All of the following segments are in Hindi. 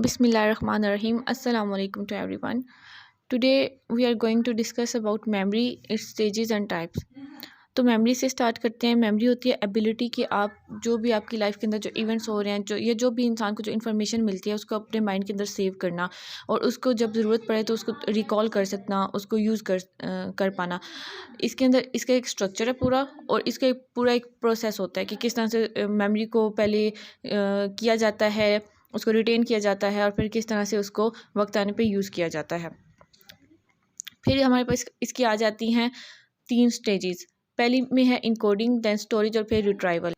Bismillahirrahmanirrahim. Assalamu alaikum to everyone. Today we are going to discuss about memory, its stages and types. तो मेमोरी से स्टार्ट करते हैं। मेमोरी होती है एबिलिटी कि आप जो भी आपकी लाइफ के अंदर जो इवेंट्स हो रहे हैं, जो भी इंसान को जो इन्फॉर्मेशन मिलती है उसको अपने माइंड के अंदर सेव करना और उसको जब ज़रूरत पड़े तो उसको रिकॉल कर सकना, उसको यूज़ कर पाना। इसके अंदर इसका एक स्ट्रक्चर है पूरा, और इसका पूरा एक प्रोसेस होता है कि किस तरह से मेमोरी को पहले किया जाता है, उसको रिटेन किया जाता है और फिर किस तरह से उसको वक्त आने पे यूज़ किया जाता है। फिर हमारे पास इसकी आ जाती हैं 3 स्टेजेस। पहली में है इनकोडिंग, देन स्टोरेज और फिर रिट्राइवल।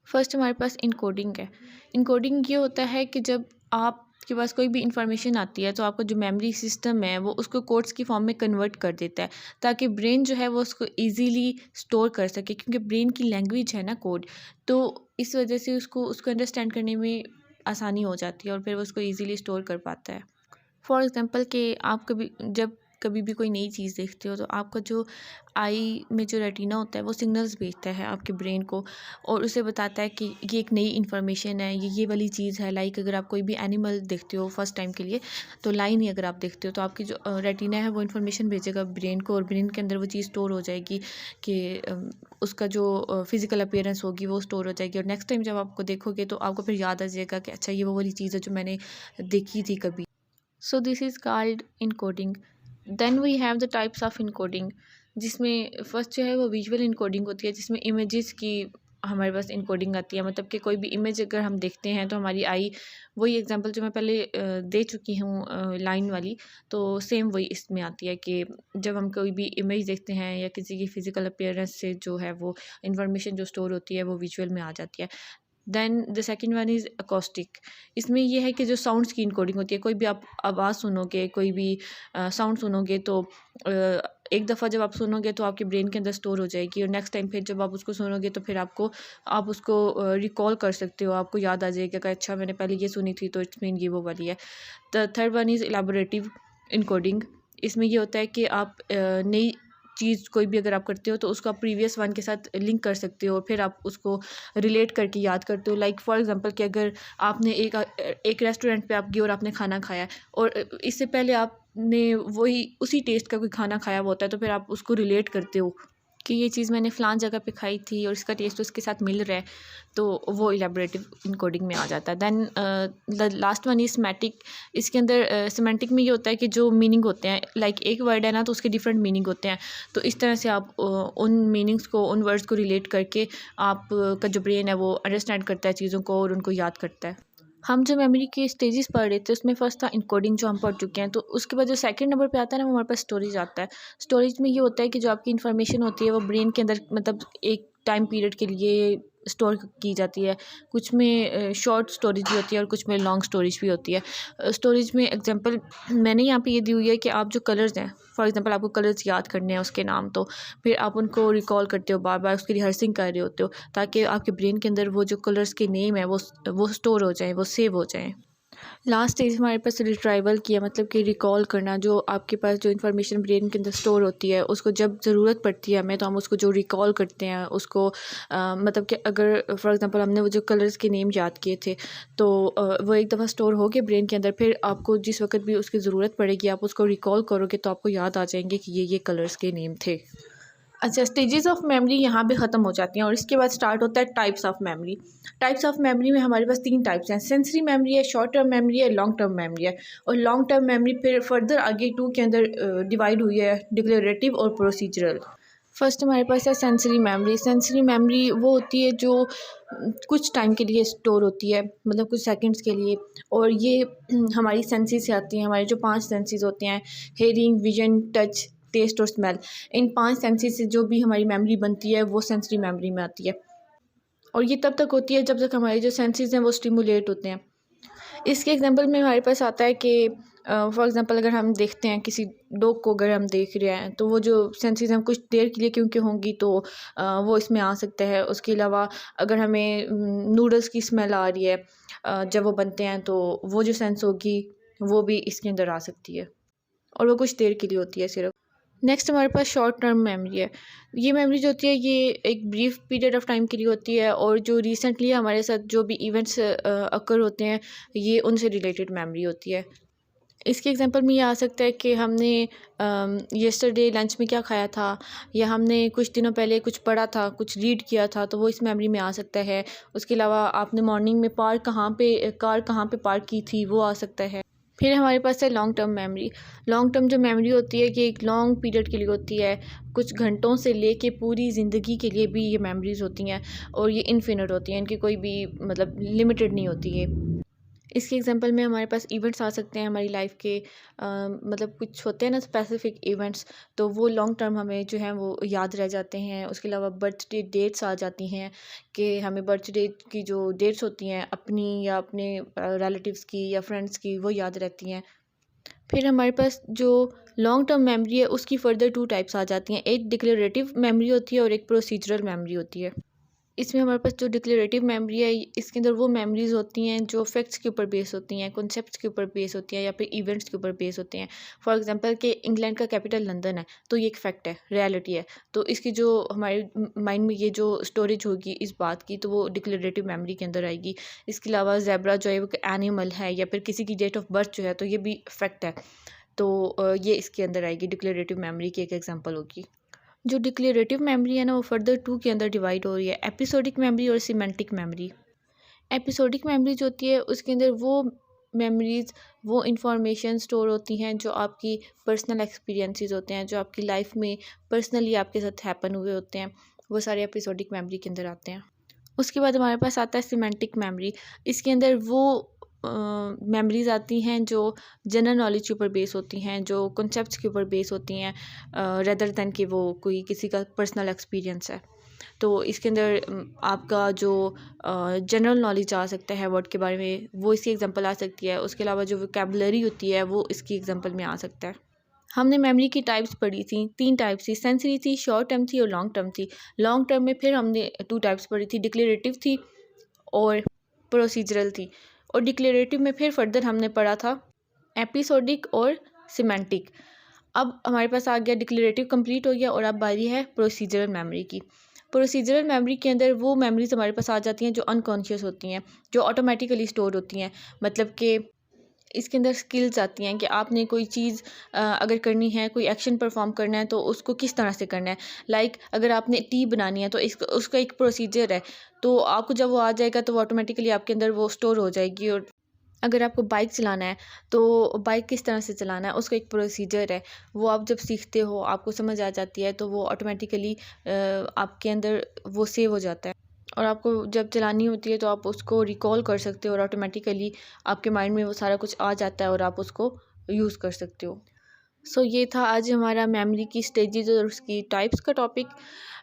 फर्स्ट हमारे पास इनकोडिंग है। इनकोडिंग ये होता है कि जब आपके पास कोई भी इंफॉर्मेशन आती है तो आपका जो मेमोरी सिस्टम है वो उसको कोड्स की फॉर्म में कन्वर्ट कर देता है, ताकि ब्रेन जो है वो उसको ईजीली स्टोर कर सके, क्योंकि ब्रेन की लैंग्वेज है ना कोड, तो इस वजह से उसको अंडरस्टैंड करने में आसानी हो जाती है और फिर वो उसको ईजीली स्टोर कर पाता है। फॉर एग्ज़ाम्पल कि आप कभी भी कोई नई चीज़ देखते हो तो आपका जो आई में जो रेटिना होता है वो सिग्नल्स भेजता है आपके ब्रेन को और उसे बताता है कि ये एक नई इन्फॉर्मेशन है, ये वाली चीज़ है। लाइक अगर आप कोई भी एनिमल देखते हो फर्स्ट टाइम के लिए, तो लाइन ही अगर आप देखते हो तो आपकी जो रेटिना है वो इन्फॉर्मेशन भेजेगा ब्रेन को, और ब्रेन के अंदर वो चीज़ स्टोर हो जाएगी कि उसका जो फिज़िकल अपीयरेंस होगी वो स्टोर हो जाएगी, और नेक्स्ट टाइम जब आपको देखोगे तो आपको फिर याद आ जाएगा कि अच्छा ये वो वाली चीज़ है जो मैंने देखी थी कभी। So this is called encoding. Then we have the types of encoding, जिसमें फर्स्ट जो है वो विजुअल इनकोडिंग होती है, जिसमें इमेजेस की हमारे पास इनकोडिंग आती है। मतलब कि कोई भी इमेज अगर हम देखते हैं तो हमारी आई, वही एग्जांपल जो मैं पहले दे चुकी हूँ लाइन वाली, तो सेम वही इसमें आती है कि जब हम कोई भी इमेज देखते हैं या किसी की फ़िज़िकल अपीयरेंस से जो है वो इन्फॉर्मेशन जो स्टोर होती है वो विजुअल में आ जाती है। Then the second one is acoustic. इसमें ये है कि जो साउंड्स की इनकोडिंग होती है, कोई भी आप आवाज़ सुनोगे, कोई भी साउंड सुनोगे तो एक दफ़ा जब आप सुनोगे तो आपके ब्रेन के अंदर स्टोर हो जाएगी, और नेक्स्ट टाइम फिर जब आप उसको सुनोगे तो फिर आप उसको रिकॉल कर सकते हो, आपको याद आ जाएगा कि अच्छा मैंने पहले ये सुनी थी तो इट्स मीन ये वो वाली है। The third one is elaborative encoding. इसमें ये होता है कि आप नई चीज़ कोई भी अगर आप करते हो तो उसको आप प्रीवियस वन के साथ लिंक कर सकते हो, फिर आप उसको रिलेट करके याद करते हो। लाइक फॉर एग्जांपल कि अगर आपने एक रेस्टोरेंट पे आप गए और आपने खाना खाया, और इससे पहले आपने वही उसी टेस्ट का कोई खाना खाया हुआ होता है, तो फिर आप उसको रिलेट करते हो कि ये चीज़ मैंने फ़लाँ जगह पे खाई थी और इसका टेस्ट उसके साथ मिल रहा है, तो वो इलैबोरेटिव इनकोडिंग में आ जाता है। Then the last one is semantic. इसके अंदर सेमेंटिक में ये होता है कि जो मीनिंग होते हैं, लाइक एक वर्ड है ना तो उसके डिफरेंट मीनिंग होते हैं, तो इस तरह से आप उन मीनिंग्स को, उन वर्ड्स को रिलेट करके आप का जो ब्रेन है वो अंडरस्टैंड करता है चीज़ों को और उनको याद करता है। हम जो मेमोरी के स्टेजेस पढ़ रहे थे उसमें फर्स्ट था इनकोडिंग, जो हम पढ़ चुके हैं। तो उसके बाद जो सेकंड नंबर पे आता है ना वो हमारे पास स्टोरेज आता है। स्टोरेज में ये होता है कि जो आपकी इन्फॉर्मेशन होती है वो ब्रेन के अंदर मतलब एक टाइम पीरियड के लिए स्टोर की जाती है। कुछ में शॉर्ट स्टोरेज भी होती है और कुछ में लॉन्ग स्टोरेज भी होती है। स्टोरेज में एग्जांपल मैंने यहाँ पे ये दी हुई है कि आप जो कलर्स हैं, फॉर एग्जांपल आपको कलर्स याद करने हैं उसके नाम, तो फिर आप उनको रिकॉल करते हो, बार बार उसकी रिहर्सिंग कर रहे होते हो, ताकि आपके ब्रेन के अंदर वो जो कलर्स के नेम है वो स्टोर हो जाएँ, वो सेव हो जाएँ। लास्ट स्टेज हमारे पास रिट्राइवल किया, मतलब कि रिकॉल करना। जो आपके पास जो इन्फॉर्मेशन ब्रेन के अंदर स्टोर होती है उसको जब ज़रूरत पड़ती है हमें, तो हम उसको जो रिकॉल करते हैं उसको मतलब कि अगर फॉर एग्जांपल हमने वो जो कलर्स के नेम याद किए थे, तो वो एक दफ़ा स्टोर हो गए ब्रेन के अंदर, फिर आपको जिस वक्त भी उसकी ज़रूरत पड़ेगी आप उसको रिकॉल करोगे तो आपको याद आ जाएंगे कि ये कलर्स के नेम थे। अच्छा, स्टेजेस ऑफ मेमोरी यहाँ पे ख़त्म हो जाती हैं और इसके बाद स्टार्ट होता है types of memory. Types of memory में हमारे पास 3 टाइप्स हैं। सेंसरी मेमोरी है, शॉर्ट टर्म मेमोरी है, लॉन्ग टर्म मेमोरी है। और लॉन्ग टर्म मेमोरी फिर फर्दर आगे 2 के अंदर डिवाइड हुई है, डिक्लेरेटिव और प्रोसीजरल। फर्स्ट हमारे पास है सेंसरी मेमोरी। सेंसरी मेमोरी वो होती है जो कुछ टाइम के लिए स्टोर होती है, मतलब कुछ सेकंड्स के लिए, और ये हमारी सेंसेस से आती हैं। हमारे जो 5 सेंसेस होते हैं, हेयरिंग, विजन, टच, टेस्ट और स्मेल, इन 5 सेंसेस से जो भी हमारी मेमोरी बनती है वो सेंसरी मेमोरी में आती है, और ये तब तक होती है जब तक हमारे जो सेंसेस हैं वो स्टिमुलेट होते हैं। इसके एग्जांपल में हमारे पास आता है कि फॉर एग्जांपल अगर हम देखते हैं किसी डॉग को, अगर हम देख रहे हैं तो वो जो सेंसेस हैं कुछ देर के लिए क्योंकि होंगी तो वो इसमें आ सकता है। उसके अलावा अगर हमें नूडल्स की स्मेल आ रही है जब वो बनते हैं, तो वो जो सेंस होगी वो भी इसके अंदर आ सकती है, और वो कुछ देर के लिए होती है सिर्फ। नेक्स्ट हमारे पास शॉर्ट टर्म मेमोरी है। ये मेमोरी जो होती है ये एक ब्रीफ पीरियड ऑफ टाइम के लिए होती है, और जो रिसेंटली हमारे साथ जो भी इवेंट्स अकर होते हैं ये उनसे रिलेटेड मेमोरी होती है। इसके एग्जांपल में ये आ सकता है कि हमने येस्टरडे लंच में क्या खाया था, या हमने कुछ दिनों पहले कुछ पढ़ा था, कुछ रीड किया था, तो वो इस मेमोरी में आ सकता है। उसके अलावा आपने मॉर्निंग में कार कहाँ पे पार्क की थी, वो आ सकता है। फिर हमारे पास है long term memory. Long term जो मेमोरी होती है कि एक लॉन्ग पीरियड के लिए होती है, कुछ घंटों से लेके पूरी ज़िंदगी के लिए भी ये मेमोरीज़ होती हैं, और ये इनफिनिट होती हैं, इनकी कोई भी मतलब लिमिटेड नहीं होती है। इसके एग्जांपल में हमारे पास इवेंट्स आ सकते हैं हमारी लाइफ के, मतलब कुछ होते हैं ना स्पेसिफिक इवेंट्स, तो वो लॉन्ग टर्म हमें जो है वो याद रह जाते हैं। उसके अलावा बर्थडे डेट्स आ जाती हैं कि हमें बर्थडे की जो डेट्स होती हैं अपनी या अपने रिलेटिव्स की या फ्रेंड्स की, वो याद रहती हैं। फिर हमारे पास जो लॉन्ग टर्म मेमोरी है उसकी फर्दर टू टाइप्स आ जाती हैं। एक डिक्लेरेटिव मेमोरी होती है और एक प्रोसीजरल मेमोरी होती है। इसमें हमारे पास जो डिक्लेरेटिव मेमोरी है इसके अंदर वो मेमोरीज होती हैं जो फैक्ट्स के ऊपर बेस होती हैं, कॉन्सेप्ट्स के ऊपर बेस होती हैं, या फिर इवेंट्स के ऊपर बेस होते हैं। फॉर एग्जांपल कि इंग्लैंड का कैपिटल लंदन है, तो ये एक फैक्ट है, रियलिटी है। तो इसकी जो हमारे माइंड में ये जो स्टोरेज होगी इस बात की, तो वो डिक्लेरेटिव मेमोरी के अंदर आएगी। इसके अलावा ज़ेब्रा जो है वो एनिमल है, या फिर किसी की डेट ऑफ बर्थ जो है, तो ये भी फैक्ट है। तो ये इसके अंदर आएगी, डिक्लेरेटिव मेमोरी की एक एग्जांपल होगी। जो डिक्लेरेटिव मेमोरी है ना वो फर्दर टू के अंदर डिवाइड हो रही है, एपिसोडिक मेमोरी और सिमेंटिक मेमोरी। एपिसोडिक मेमोरी जो होती है उसके अंदर वो मेमोरीज, वो इंफॉर्मेशन स्टोर होती हैं जो आपकी पर्सनल एक्सपीरियंसेस होते हैं, जो आपकी लाइफ में पर्सनली आपके साथ हैपन हुए होते हैं, वो सारे एपिसोडिक मेमोरी के अंदर आते हैं। उसके बाद हमारे पास आता है सिमेंटिक मेमोरी। इसके अंदर वो मेमोरीज आती हैं जो जनरल नॉलेज के ऊपर बेस होती हैं, जो कॉन्सेप्ट्स के ऊपर बेस होती हैं, रेदर दैन कि वो कोई किसी का पर्सनल एक्सपीरियंस है। तो इसके अंदर आपका जो जनरल नॉलेज आ सकता है वर्ड के बारे में, वो इसकी एग्जांपल आ सकती है। उसके अलावा जो वोकैबुलरी होती है वो इसकी एग्जांपल में आ सकता है। हमने मेमोरी की टाइप्स पढ़ी थी, 3 टाइप्स थी, सेंसरी थी, शॉर्ट टर्म थी और लॉन्ग टर्म थी। लॉन्ग टर्म में फिर हमने 2 टाइप्स पढ़ी थी, डिक्लेरेटिव थी और प्रोसीजरल थी। और डिक्लेरेटिव में फिर फर्दर हमने पढ़ा था एपिसोडिक और सिमेंटिक। अब हमारे पास आ गया डिक्लेरेटिव कंप्लीट हो गया, और अब बारी है प्रोसीजरल मेमोरी की। प्रोसीजरल मेमोरी के अंदर वो मेमोरीज हमारे पास आ जाती हैं जो अनकॉन्शियस होती हैं, जो ऑटोमेटिकली स्टोर होती हैं। मतलब कि इसके अंदर स्किल्स आती हैं कि आपने कोई चीज़ अगर करनी है, कोई एक्शन परफॉर्म करना है, तो उसको किस तरह से करना है। लाइक अगर आपने टी बनानी है तो उसका एक प्रोसीजर है, तो आपको जब वो आ जाएगा तो वो ऑटोमेटिकली आपके अंदर वो स्टोर हो जाएगी। और अगर आपको बाइक चलाना है तो बाइक किस तरह से चलाना है उसका एक प्रोसीजर है, वो आप जब सीखते हो आपको समझ आ जाती है, तो वो ऑटोमेटिकली आपके अंदर वो सेव हो जाता है। और आपको जब चलानी होती है तो आप उसको रिकॉल कर सकते हो, और ऑटोमेटिकली आपके माइंड में वो सारा कुछ आ जाता है और आप उसको यूज़ कर सकते हो। सो ये था आज हमारा मेमोरी की स्टेजेस और उसकी टाइप्स का टॉपिक।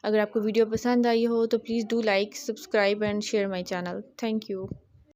अगर आपको वीडियो पसंद आई हो तो please do like, subscribe and share my channel. Thank you.